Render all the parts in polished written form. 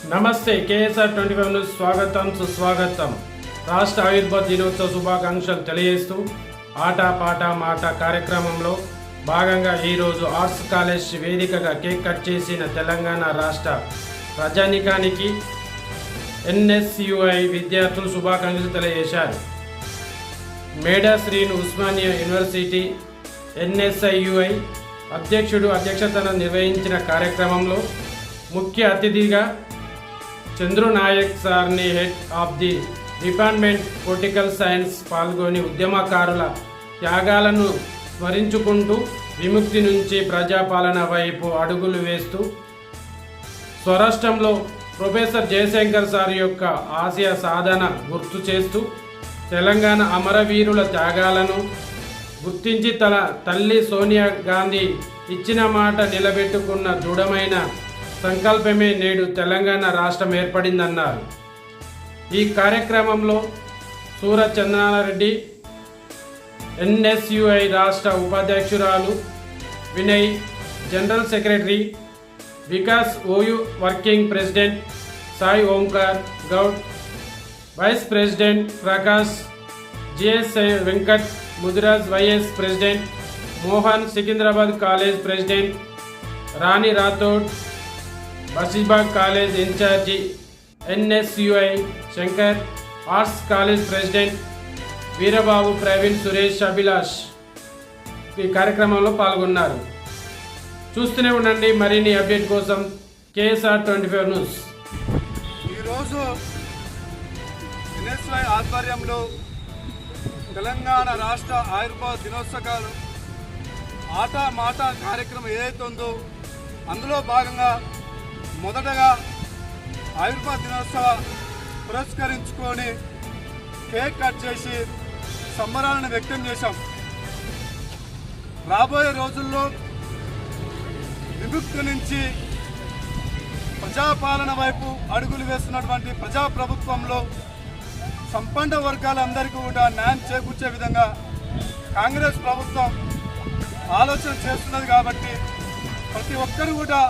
నమస్తే KSR 25 news స్వాగతం సుస్వాగతం. రాష్ట్ర ఆవిర్భావ దినోత్సవ శుభాకాంక్షలు తెలియజేస్తూ ఆట పాట మాట కార్యక్రమంలో భాగంగా ఈరోజు ఆర్ట్స్ కాలేజ్ వేదికగా కేక్ కట్ చేసిన తెలంగాణ రాష్ట్ర ప్రజానీకానికి ఎన్ఎస్యుఐ విద్యార్థులు శుభాకాంక్షలు తెలియజేశారు. మేడా శ్రీను ఉస్మానియా యూనివర్సిటీ ఎన్ఎస్ఐయుఐ అధ్యక్షతన నిర్వహించిన కార్యక్రమంలో ముఖ్య అతిథిగా చంద్రు నాయక్ సార్ని head of the department political science పాల్గొని ఉద్యమకారుల త్యాగాలను స్మరించుకుంటూ విముక్తి నుంచి ప్రజాపాలన వైపు అడుగులు వేస్తూ స్వరాష్ట్రంలో ప్రొఫెసర్ జయశంకర్ సార్ యొక్క ఆశయ సాధన గుర్తు చేస్తూ తెలంగాణ అమరవీరుల త్యాగాలను గుర్తించి తల్లి సోనియా గాంధీ ఇచ్చిన మాట నిలబెట్టుకున్న దృఢమైన సంకల్పమే నేడు తెలంగాణ రాష్ట్రం ఏర్పడిందన్నారు. ఈ కార్యక్రమంలో సూరత్ చంద్రారెడ్డి ఎన్ఎస్యుఐ రాష్ట్ర ఉపాధ్యక్షురాలు Vinay, general secretary Vikas OU, working president Sai Omkar Goud, vice president Prakash, GS Venkat, Mudiraj vice president Mohan, Secunderabad college president Rani Rathod, Basheerbagh college in-charge NSUI Shankar, arts college president Veerababu, Praveen, Suresh, Abhilash ఈ కార్యక్రమంలో పాల్గొన్నారు. చూస్తూనే ఉండండి మరిన్ని అప్డేట్ కోసం కేఎస్ఆర్ 25 న్యూస్. ఈరోజు ఎన్ఎస్యుఐ ఆధ్వర్యంలో తెలంగాణ రాష్ట్ర ఆవిర్భావ దినోత్సవాలు ఆట మాట కార్యక్రమం ఏదైతే ఉందో అందులో భాగంగా మొదటగా ఆవిర్భావ దినోత్సవ పురస్కరించుకొని కేక్ కట్ చేసి సంబరాలను వ్యక్తం చేశాం. రాబోయే రోజుల్లో విముక్తి నుంచి ప్రజాపాలన వైపు అడుగులు వేస్తున్నటువంటి ప్రజాప్రభుత్వంలో సంపన్న వర్గాలందరికీ కూడా న్యాయం చేకూర్చే విధంగా కాంగ్రెస్ ప్రభుత్వం ఆలోచన చేస్తున్నది. కాబట్టి ప్రతి ఒక్కరు కూడా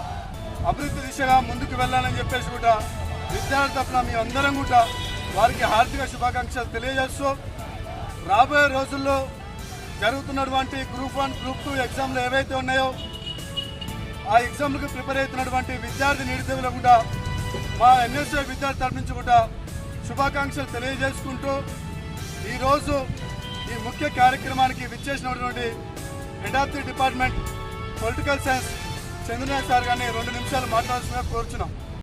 అభివృద్ధి దిశగా ముందుకు వెళ్ళాలని చెప్పేసి కూడా విద్యార్థి తరఫున మీ అందరం కూడా వారికి హార్దిక శుభాకాంక్షలు తెలియజేస్తూ రాబోయే రోజుల్లో జరుగుతున్నటువంటి గ్రూప్ 1, గ్రూప్ 2 ఎగ్జామ్లు ఏవైతే ఉన్నాయో ఆ ఎగ్జామ్లకు ప్రిపేర్ అవుతున్నటువంటి విద్యార్థి నిరుద్యోగులు కూడా మా ఎన్ఎస్యుఐ విద్యార్థి తరఫు నుంచి కూడా శుభాకాంక్షలు తెలియజేసుకుంటూ ఈరోజు ఈ ముఖ్య కార్యక్రమానికి విచ్చేసినటువంటి head of the department political science Chandranath sir గారిని 2 నిమిషాలు మాట్లాడాల్సిందిగా కోరుచున్నాం.